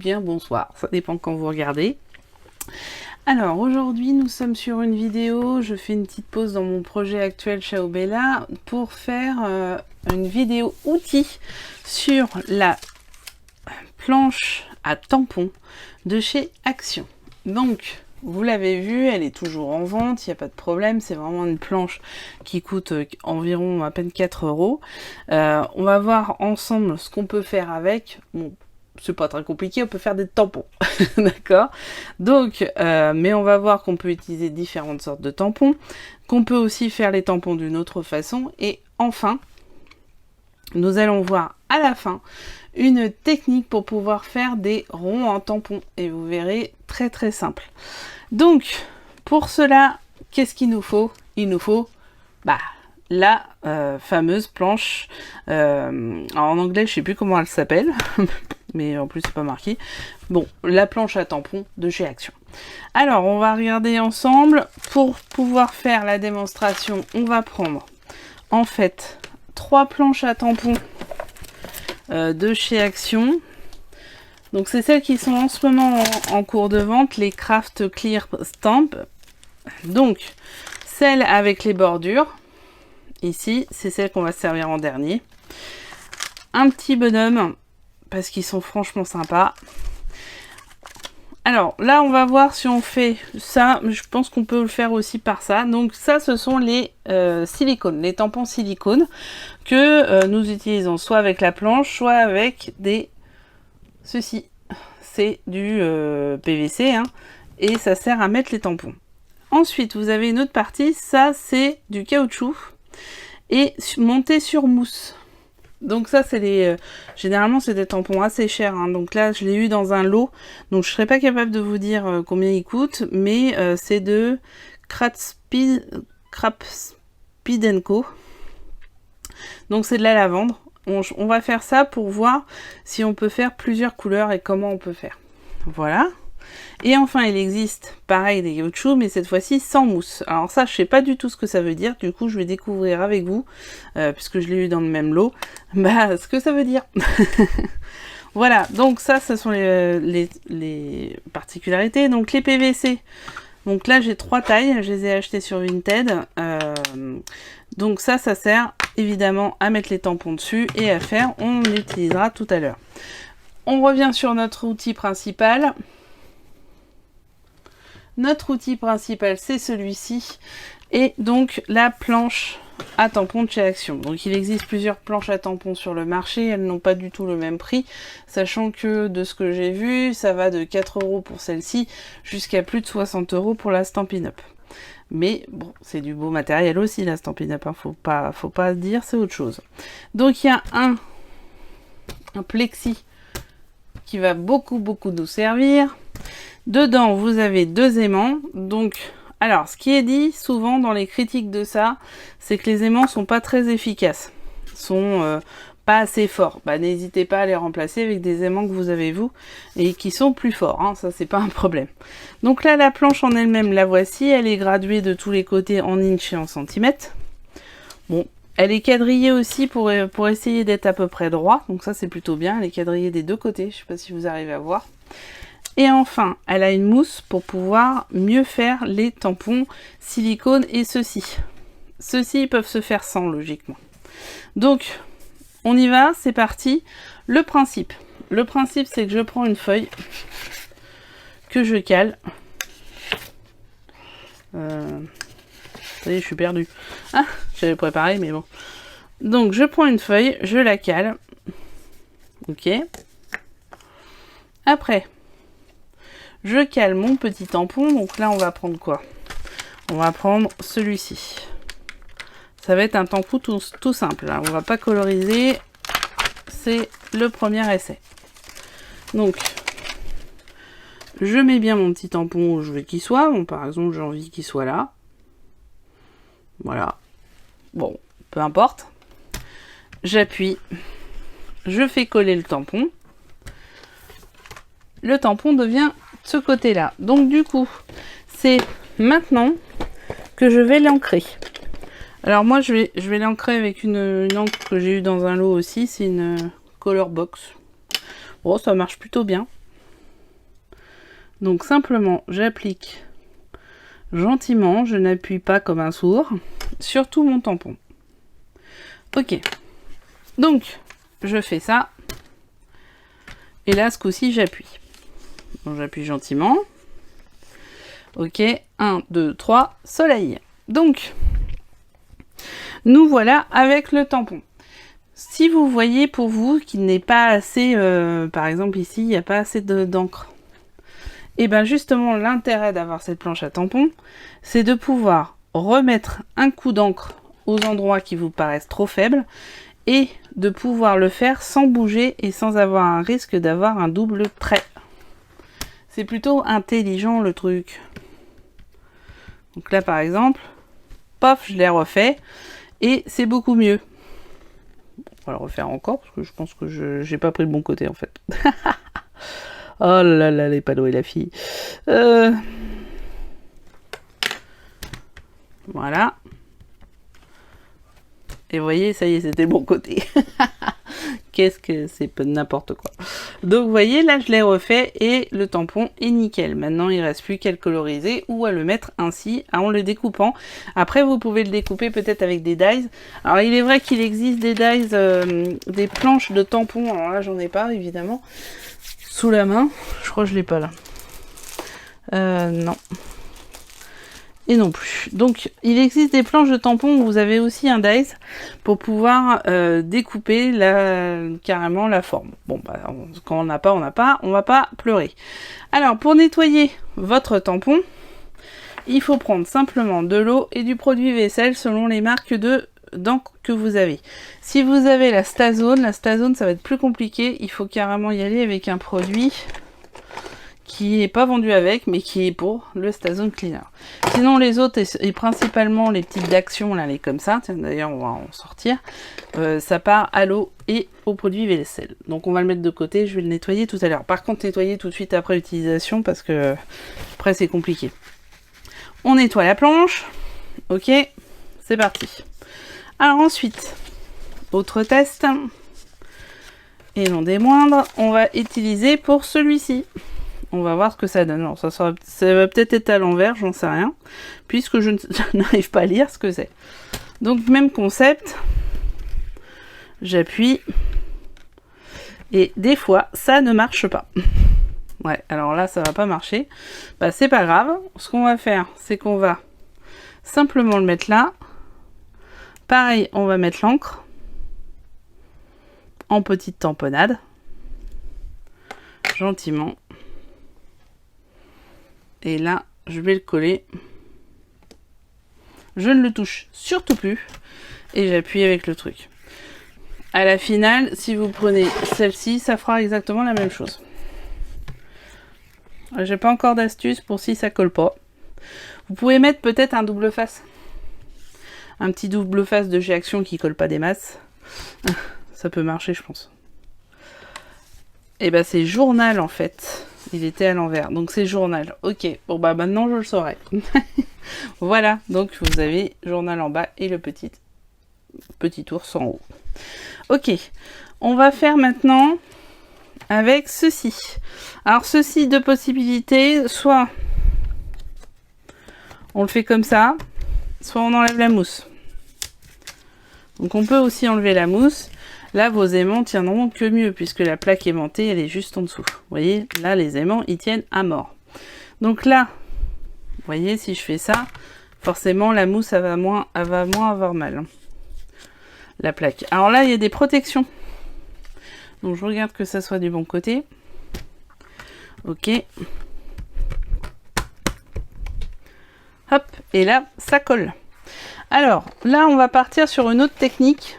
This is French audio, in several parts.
bien bonsoir, ça dépend quand vous regardez. Alors aujourd'hui nous sommes sur une vidéo, je fais une petite pause dans mon projet actuel Ciao Bella pour faire une vidéo outil sur la planche à tampons de chez Action. Donc vous l'avez vu, elle est toujours en vente, il n'y a pas de problème, c'est vraiment une planche qui coûte environ à peine 4 €. On va voir ensemble ce qu'on peut faire avec. Bon, c'est pas très compliqué, on peut faire des tampons, d'accord? Donc, mais on va voir qu'on peut utiliser différentes sortes de tampons, qu'on peut aussi faire les tampons d'une autre façon, et enfin, nous allons voir à la fin une technique pour pouvoir faire des ronds en tampon, et vous verrez, très très simple. Donc, pour cela, qu'est-ce qu'il nous faut? Il nous faut, la fameuse planche, en anglais je sais plus comment elle s'appelle, mais en plus c'est pas marqué. Bon, la planche à tampons de chez Action. Alors on va regarder ensemble. Pour pouvoir faire la démonstration, on va prendre en fait 3 planches à tampons de chez Action. Donc c'est celles qui sont en ce moment en cours de vente, les Craft Clear Stamp. Donc celle avec les bordures. Ici, c'est celle qu'on va servir en dernier. Un petit bonhomme, parce qu'ils sont franchement sympas. Alors, là, on va voir si on fait ça. Je pense qu'on peut le faire aussi par ça. Donc, ça, ce sont les silicones, les tampons silicone que nous utilisons soit avec la planche, soit avec des... Ceci, c'est du PVC, hein, et ça sert à mettre les tampons. Ensuite, vous avez une autre partie. Ça, c'est du caoutchouc et monté sur mousse. Donc ça c'est les généralement c'est des tampons assez chers, hein. Donc là je l'ai eu dans un lot, donc je serais pas capable de vous dire combien ils coûtent, mais c'est de Craftspeed & Co. Donc c'est de la lavande. On va faire ça pour voir si on peut faire plusieurs couleurs et comment on peut faire. Voilà. Et enfin, il existe, pareil, des caoutchoucs, mais cette fois-ci sans mousse. Alors ça, je sais pas du tout ce que ça veut dire. Du coup, je vais découvrir avec vous, puisque je l'ai eu dans le même lot, ce que ça veut dire. Voilà, donc ça, ce sont les particularités. Donc les PVC, donc là, j'ai 3 tailles. Je les ai achetées sur Vinted. Donc ça sert évidemment à mettre les tampons dessus et à faire. On l'utilisera tout à l'heure. On revient sur notre outil principal. Notre outil principal, c'est celui-ci, et donc la planche à tampons de chez Action. Donc il existe plusieurs planches à tampons sur le marché, elles n'ont pas du tout le même prix, sachant que de ce que j'ai vu, ça va de 4 € pour celle-ci, jusqu'à plus de 60 € pour la Stampin' Up. Mais bon, c'est du beau matériel aussi la Stampin' Up, hein. Faut pas dire, c'est autre chose. Donc il y a un plexi qui va beaucoup nous servir. Dedans, vous avez 2 aimants. Donc, alors, ce qui est dit souvent dans les critiques de ça, c'est que les aimants sont pas très efficaces, sont pas assez forts. N'hésitez pas à les remplacer avec des aimants que vous avez vous et qui sont plus forts, hein, ça c'est pas un problème. Donc là, la planche en elle-même, la voici, elle est graduée de tous les côtés en inch et en centimètres. Bon, elle est quadrillée aussi pour essayer d'être à peu près droit, donc ça c'est plutôt bien. Elle est quadrillée des deux côtés, je sais pas si vous arrivez à voir. Et enfin, elle a une mousse pour pouvoir mieux faire les tampons silicone et ceux-ci. Ceux-ci, ils peuvent se faire sans, logiquement. Donc, on y va, c'est parti. Le principe, c'est que je prends une feuille que je cale. Ça y est, je suis perdue. Ah, j'avais préparé, mais bon. Donc, je prends une feuille, je la cale. Ok. Après, je cale mon petit tampon. Donc là, on va prendre quoi? On va prendre celui-ci. Ça va être un tampon tout simple, hein. On va pas coloriser. C'est le premier essai. Donc, je mets bien mon petit tampon où je veux qu'il soit. Bon, par exemple, j'ai envie qu'il soit là. Voilà. Bon, peu importe. J'appuie. Je fais coller le tampon. Le tampon devient de ce côté-là. Donc du coup, c'est maintenant que je vais l'ancrer. Alors moi, je vais l'ancrer avec une encre que j'ai eue dans un lot aussi. C'est une Color Box. Bon, ça marche plutôt bien. Donc simplement, j'applique gentiment, je n'appuie pas comme un sourd, sur tout mon tampon. Ok, donc je fais ça, et là ce coup-ci j'appuie. Donc j'appuie gentiment. Ok, 1, 2, 3, soleil. Donc, nous voilà avec le tampon. Si vous voyez pour vous qu'il n'est pas assez, par exemple ici, il n'y a pas assez d'encre, et bien justement l'intérêt d'avoir cette planche à tampon, c'est de pouvoir remettre un coup d'encre aux endroits qui vous paraissent trop faibles et de pouvoir le faire sans bouger et sans avoir un risque d'avoir un double trait. C'est plutôt intelligent le truc. Donc là par exemple, paf, je l'ai refait et c'est beaucoup mieux. On va le refaire encore parce que je pense que j'ai pas pris le bon côté en fait. Oh là là, les panneaux et la fille. Voilà. Et vous voyez, ça y est, c'était le bon côté. Qu'est-ce que c'est n'importe quoi. Donc vous voyez, là je l'ai refait et le tampon est nickel. Maintenant il ne reste plus qu'à le coloriser ou à le mettre ainsi en le découpant. Après vous pouvez le découper peut-être avec des dies. Alors il est vrai qu'il existe des dies, des planches de tampons. Alors là j'en ai pas évidemment. Sous la main. Je crois que je l'ai pas là. Non. Et non plus. Donc il existe des planches de tampons où vous avez aussi un dies pour pouvoir découper carrément la forme. Bon bah quand on n'a pas, on n'a pas, on va pas pleurer. Alors pour nettoyer votre tampon, il faut prendre simplement de l'eau et du produit vaisselle selon les marques d'encre que vous avez. Si vous avez la Stazone ça va être plus compliqué, il faut carrément y aller avec un produit qui n'est pas vendu avec, mais qui est pour le Stazone Cleaner. Sinon les autres, et principalement les petites d'actions, là, les comme ça, d'ailleurs on va en sortir, ça part à l'eau et au produit vaisselle. Donc on va le mettre de côté, je vais le nettoyer tout à l'heure. Par contre nettoyer tout de suite après l'utilisation, parce que après c'est compliqué. On nettoie la planche, ok, c'est parti. Alors ensuite, autre test, et non des moindres, on va utiliser pour celui-ci. On va voir ce que ça donne. Alors ça va peut-être être à l'envers, j'en sais rien, puisque je n'arrive pas à lire ce que c'est. Donc même concept, j'appuie, et des fois ça ne marche pas. Ouais, alors là ça va pas marcher. Bah c'est pas grave, ce qu'on va faire, c'est qu'on va simplement le mettre là. Pareil, on va mettre l'encre en petite tamponnade, gentiment. Et là, je vais le coller. Je ne le touche surtout plus. Et j'appuie avec le truc. À la finale, si vous prenez celle-ci, ça fera exactement la même chose. J'ai pas encore d'astuce pour si ça colle pas. Vous pouvez mettre peut-être un double face. Un petit double face de G-Action qui colle pas des masses. Ça peut marcher, je pense. Et ben c'est journal en fait. Il était à l'envers, donc c'est journal. Ok, bon bah maintenant je le saurai. Voilà, donc vous avez journal en bas et le petit ours en haut. Ok, on va faire maintenant avec ceci. Alors ceci, deux possibilités, soit on le fait comme ça, soit on enlève la mousse. Donc on peut aussi enlever la mousse. Là, vos aimants tiendront que mieux, puisque la plaque aimantée, elle est juste en dessous. Vous voyez, là, les aimants, ils tiennent à mort. Donc là, vous voyez, si je fais ça, forcément, la mousse, elle va moins avoir mal. La plaque. Alors là, il y a des protections. Donc, je regarde que ça soit du bon côté. Ok. Hop, et là, ça colle. Alors, là, on va partir sur une autre technique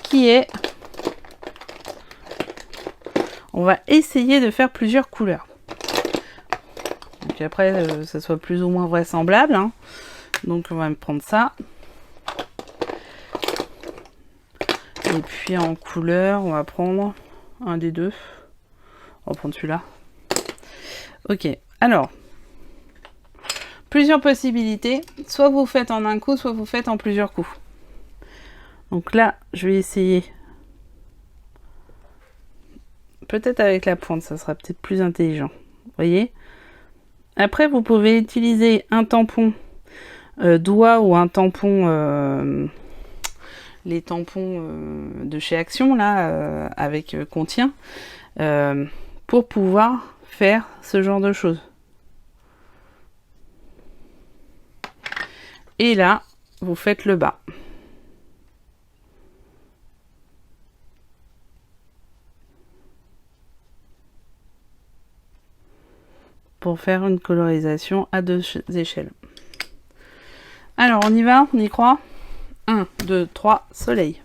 qui est, on va essayer de faire plusieurs couleurs. Donc après, ça soit plus ou moins vraisemblable. Hein. Donc on va me prendre ça. Et puis en couleur, on va prendre un des deux. On va prendre celui-là. Ok, alors, plusieurs possibilités. Soit vous faites en un coup, soit vous faites en plusieurs coups. Donc là, je vais essayer. Peut-être avec la pointe, ça sera peut-être plus intelligent. voyez. Après, vous pouvez utiliser un tampon doigt ou un tampon, les tampons de chez Action, là, avec contient, pour pouvoir faire ce genre de choses. Et là, vous faites le bas. Pour faire une colorisation à 2 échelles. Alors, on y va, on y croit. 1, 2, 3, soleil.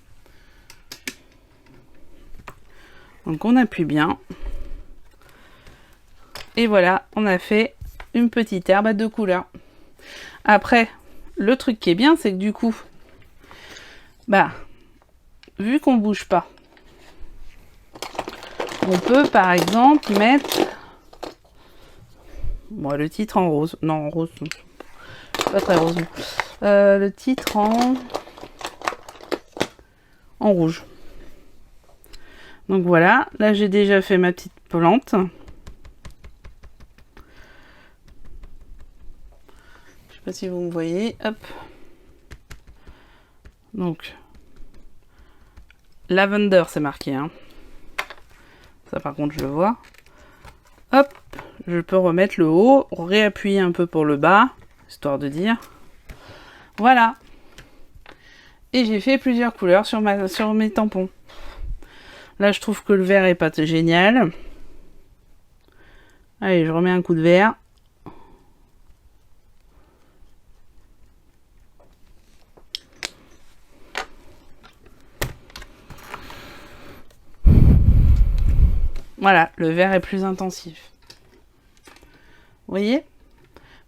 Donc, on appuie bien. Et voilà, on a fait une petite herbe à 2 couleurs. Après, le truc qui est bien, c'est que du coup, bah, vu qu'on bouge pas, on peut par exemple mettre le titre en rose. Non, en rose, pas très rose. Le titre en rouge. Donc voilà, là j'ai déjà fait ma petite plante. Je sais pas si vous me voyez. Hop. Donc lavender, c'est marqué, hein. Ça par contre je le vois. Hop, je peux remettre le haut, réappuyer un peu pour le bas, histoire de dire. Voilà. Et j'ai fait plusieurs couleurs sur mes tampons. Là, je trouve que le vert est pas génial. Allez, je remets un coup de vert. Voilà, le vert est plus intensif. Vous voyez?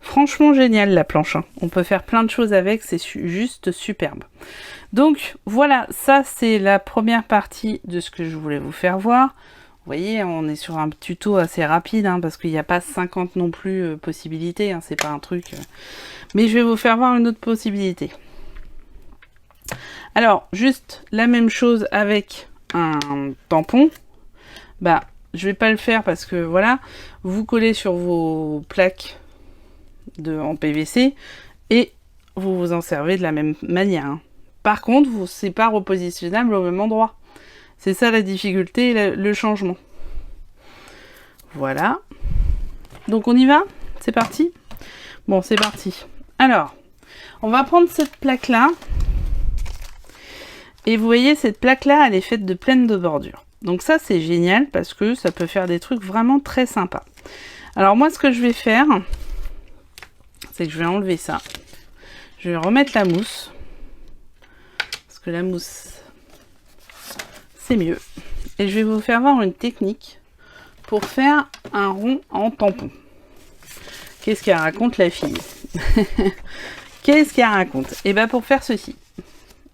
Franchement génial la planche, hein. On peut faire plein de choses avec, c'est juste superbe. Donc voilà, ça c'est la première partie de ce que je voulais vous faire voir. Vous voyez, on est sur un tuto assez rapide, hein, parce qu'il n'y a pas 50 non plus possibilités, hein, c'est pas un truc. Mais je vais vous faire voir une autre possibilité. Alors, juste la même chose avec un tampon. Bah, je vais pas le faire parce que voilà, vous collez sur vos plaques en PVC et vous vous en servez de la même manière, hein. Par contre, c'est pas repositionnable au même endroit. C'est ça la difficulté et le changement. Voilà. Donc on y va? C'est parti? Bon, c'est parti. Alors, on va prendre cette plaque-là. Et vous voyez, cette plaque-là, elle est faite de pleine de bordures. Donc ça, c'est génial parce que ça peut faire des trucs vraiment très sympas. Alors moi, ce que je vais faire, c'est que je vais enlever ça. Je vais remettre la mousse. Parce que la mousse, c'est mieux. Et je vais vous faire voir une technique pour faire un rond en tampon. Qu'est-ce qu'elle raconte la fille? Qu'est-ce qu'elle raconte? Et bien pour faire ceci.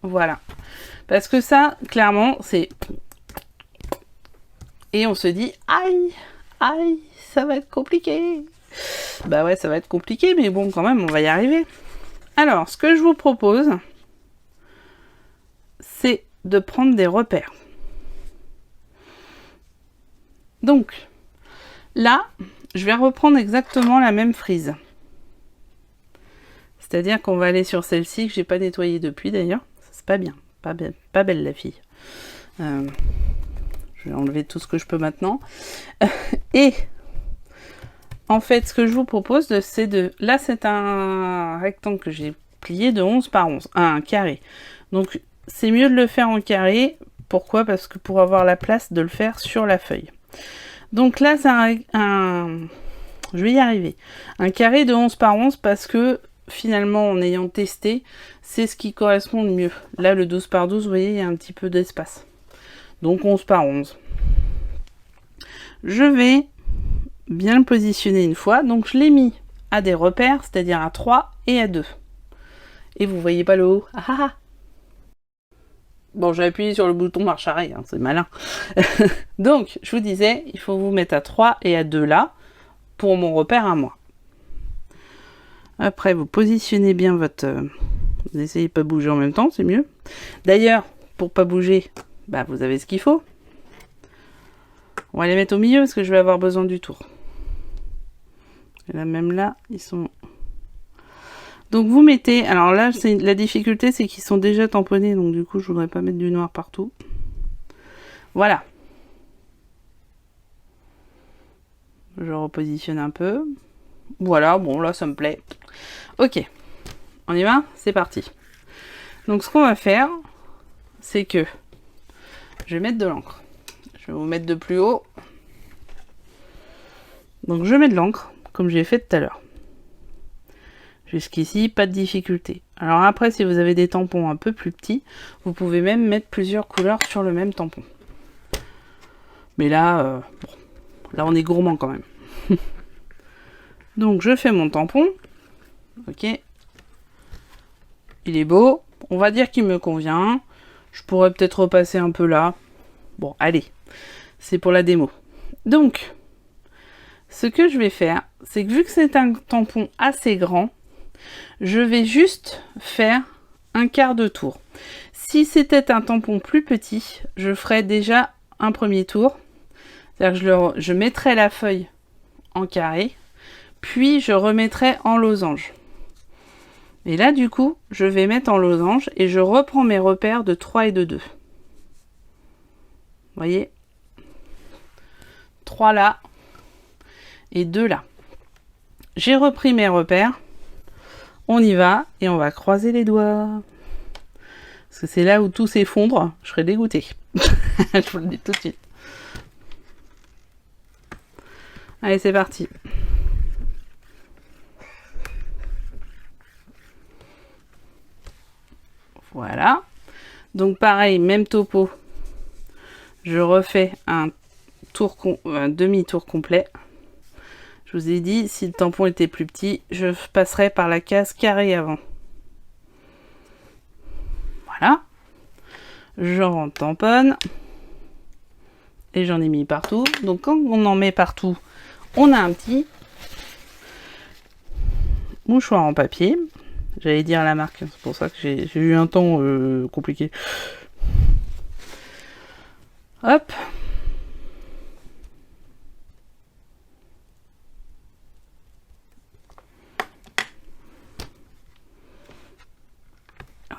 Voilà. Parce que ça, clairement, c'est... Et on se dit, aïe, aïe, ça va être compliqué. Bah ouais, ça va être compliqué, mais bon, quand même, on va y arriver. Alors, ce que je vous propose, c'est de prendre des repères. Donc, là, je vais reprendre exactement la même frise. C'est-à-dire qu'on va aller sur celle-ci, que j'ai pas nettoyée depuis d'ailleurs. C'est pas bien, pas belle la fille. Je vais enlever tout ce que je peux maintenant. Et en fait, ce que je vous propose, c'est de... Là, c'est un rectangle que j'ai plié de 11 par 11, un carré. Donc, c'est mieux de le faire en carré. Pourquoi? Parce que pour avoir la place de le faire sur la feuille. Donc là, c'est je vais y arriver. Un carré de 11 par 11 parce que finalement, en ayant testé, c'est ce qui correspond le mieux. Là, le 12 par 12, vous voyez, il y a un petit peu d'espace. Donc 11 par 11. Je vais bien le positionner une fois. Donc je l'ai mis à des repères, c'est-à-dire à 3 et à 2. Et vous voyez pas le haut. Ah, ah, ah. Bon, j'ai appuyé sur le bouton marche arrêt, hein, c'est malin. Donc, je vous disais, il faut vous mettre à 3 et à 2 là, pour mon repère à moi. Après, vous positionnez bien votre... vous essayez de pas bouger en même temps, c'est mieux. D'ailleurs, pour pas bouger, bah, vous avez ce qu'il faut. On va les mettre au milieu, parce que je vais avoir besoin du tour. Et là, même là, ils sont... Donc vous mettez... Alors là, la difficulté, c'est qu'ils sont déjà tamponnés. Donc du coup, je voudrais pas mettre du noir partout. Voilà. Je repositionne un peu. Voilà, bon là, ça me plaît. Ok. On y va? C'est parti. Donc ce qu'on va faire, c'est que je vais mettre de l'encre. Je vais vous mettre de plus haut. Donc je mets de l'encre, comme j'ai fait tout à l'heure. Jusqu'ici, pas de difficulté. Alors après, si vous avez des tampons un peu plus petits, vous pouvez même mettre plusieurs couleurs sur le même tampon. Mais là, bon, là on est gourmand quand même. Donc je fais mon tampon. Ok. Il est beau. On va dire qu'il me convient. Je pourrais peut-être repasser un peu là. Bon, allez. C'est pour la démo. Donc, ce que je vais faire, c'est que vu que c'est un tampon assez grand, je vais juste faire un quart de tour. Si c'était un tampon plus petit, je ferais déjà un premier tour. C'est-à-dire que je mettrais la feuille en carré, puis je remettrai en losange. Et là, du coup, je vais mettre en losange et je reprends mes repères de 3 et de 2. Vous voyez? 3 là et 2 là. J'ai repris mes repères. On y va et on va croiser les doigts. Parce que c'est là où tout s'effondre. Je serais dégoûtée. Je vous le dis tout de suite. Allez, c'est parti. Voilà. Donc pareil, même topo. Je refais un demi-tour complet. Je vous ai dit, si le tampon était plus petit, je passerai par la case carré avant. Voilà. J'en tamponne. Et j'en ai mis partout. Donc quand on en met partout, on a un petit mouchoir en papier. J'allais dire la marque, c'est pour ça que j'ai eu un temps compliqué. Hop.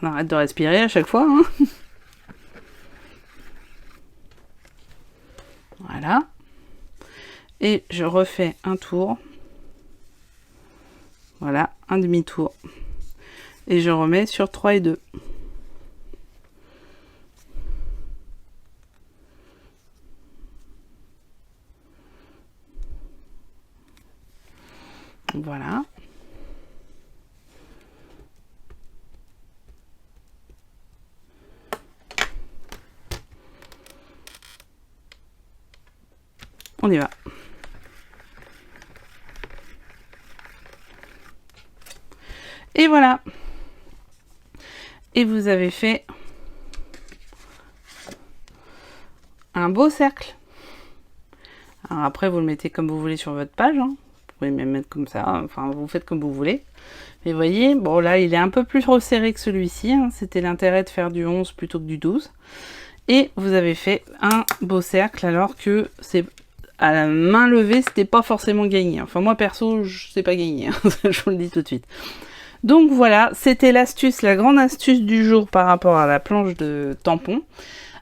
On arrête de respirer à chaque fois. Hein. Voilà. Et je refais un tour. Voilà, un demi-tour. Et je remets sur 3 et 2. Voilà. On y va. Et voilà. Et vous avez fait un beau cercle. Alors après, vous le mettez comme vous voulez sur votre page. Hein. Vous pouvez même mettre comme ça. Enfin, vous faites comme vous voulez. Mais vous voyez, bon là, il est un peu plus resserré que celui-ci. Hein. C'était l'intérêt de faire du 11 plutôt que du 12. Et vous avez fait un beau cercle alors que c'est... À la main levée, c'était pas forcément gagné. Enfin, moi, perso, je sais pas gagner. Hein. Je vous le dis tout de suite. Donc voilà, c'était l'astuce, la grande astuce du jour par rapport à la planche de tampon.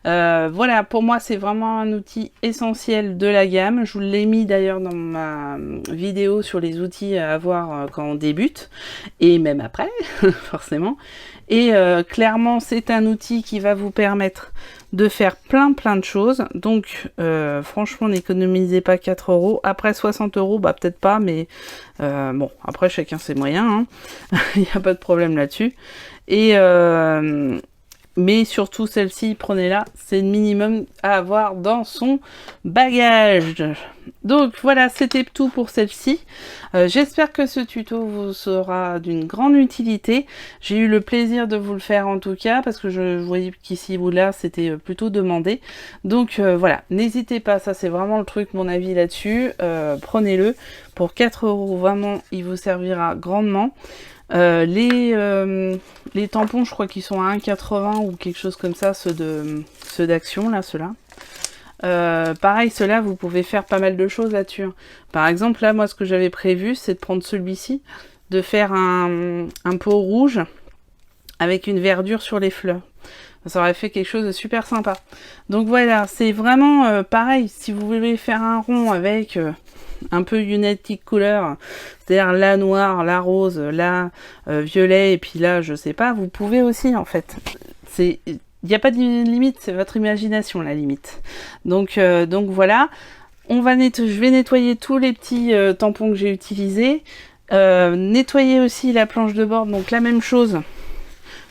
Voilà, pour moi, c'est vraiment un outil essentiel de la gamme. Je vous l'ai mis d'ailleurs dans ma vidéo sur les outils à avoir quand on débute. Et même après, forcément. Et clairement, c'est un outil qui va vous permettre de faire plein de choses. Donc franchement, n'économisez pas 4 €. Après 60 €, bah peut-être pas, mais bon, après chacun ses moyens. Hein. Il n'y a pas de problème là-dessus. Et mais surtout celle-ci, prenez-la, c'est le minimum à avoir dans son bagage. Donc voilà, c'était tout pour celle-ci. J'espère que ce tuto vous sera d'une grande utilité. J'ai eu le plaisir de vous le faire en tout cas, parce que je voyais qu'ici ou là, c'était plutôt demandé. Donc voilà, n'hésitez pas, ça c'est vraiment le truc, mon avis là-dessus. Prenez-le. Pour 4 €, vraiment, il vous servira grandement. Les tampons, je crois qu'ils sont à 1,80 ou quelque chose comme ça, ceux d'Action, là, ceux-là. Pareil, ceux-là, vous pouvez faire pas mal de choses là-dessus. Par exemple, là, moi, ce que j'avais prévu, c'est de prendre celui-ci, de faire un pot rouge avec une verdure sur les fleurs. Ça aurait fait quelque chose de super sympa. Donc voilà, c'est vraiment pareil. Si vous voulez faire un rond avec un peu United Couleur, c'est-à-dire la noire, la rose, la violet, et puis là, je sais pas, vous pouvez aussi en fait. Il n'y a pas de limite, c'est votre imagination la limite. Donc voilà, je vais nettoyer tous les petits tampons que j'ai utilisés. Nettoyer aussi la planche de bord, donc la même chose.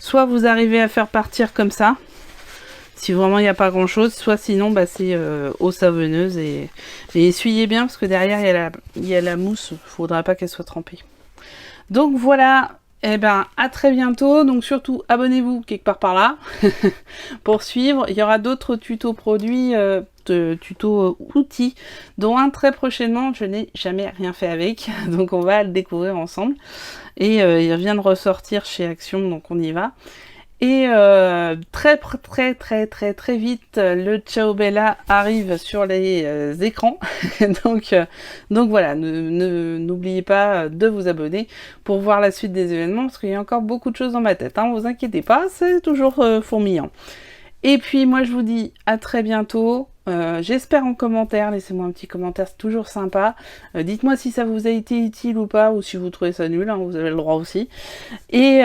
Soit vous arrivez à faire partir comme ça, si vraiment il n'y a pas grand chose, soit sinon bah, c'est eau savonneuse et essuyez bien parce que derrière il y a la mousse, il ne faudra pas qu'elle soit trempée. Donc voilà, et ben à très bientôt, donc surtout abonnez-vous quelque part par là pour suivre. Il y aura d'autres tutos produits, tutos outils, dont un très prochainement, je n'ai jamais rien fait avec, donc on va le découvrir ensemble. Et il vient de ressortir chez Action, donc on y va. Et très vite, le Ciao Bella arrive sur les écrans. donc voilà, n'oubliez pas de vous abonner pour voir la suite des événements, parce qu'il y a encore beaucoup de choses dans ma tête. Hein, vous inquiétez pas, c'est toujours fourmillant. Et puis moi je vous dis à très bientôt. J'espère en commentaire, laissez-moi un petit commentaire, c'est toujours sympa. Dites-moi si ça vous a été utile ou pas, ou si vous trouvez ça nul, hein, vous avez le droit aussi. Et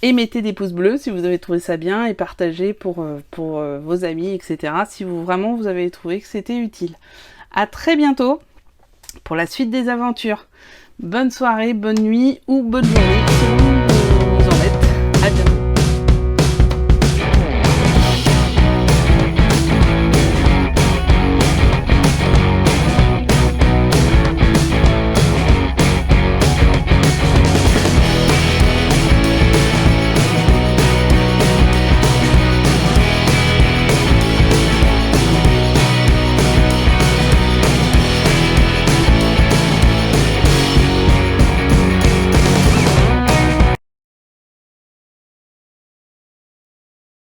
mettez des pouces bleus si vous avez trouvé ça bien, et partagez pour vos amis, etc. Si vraiment vous avez trouvé que c'était utile. À très bientôt pour la suite des aventures. Bonne soirée, bonne nuit ou bonne journée.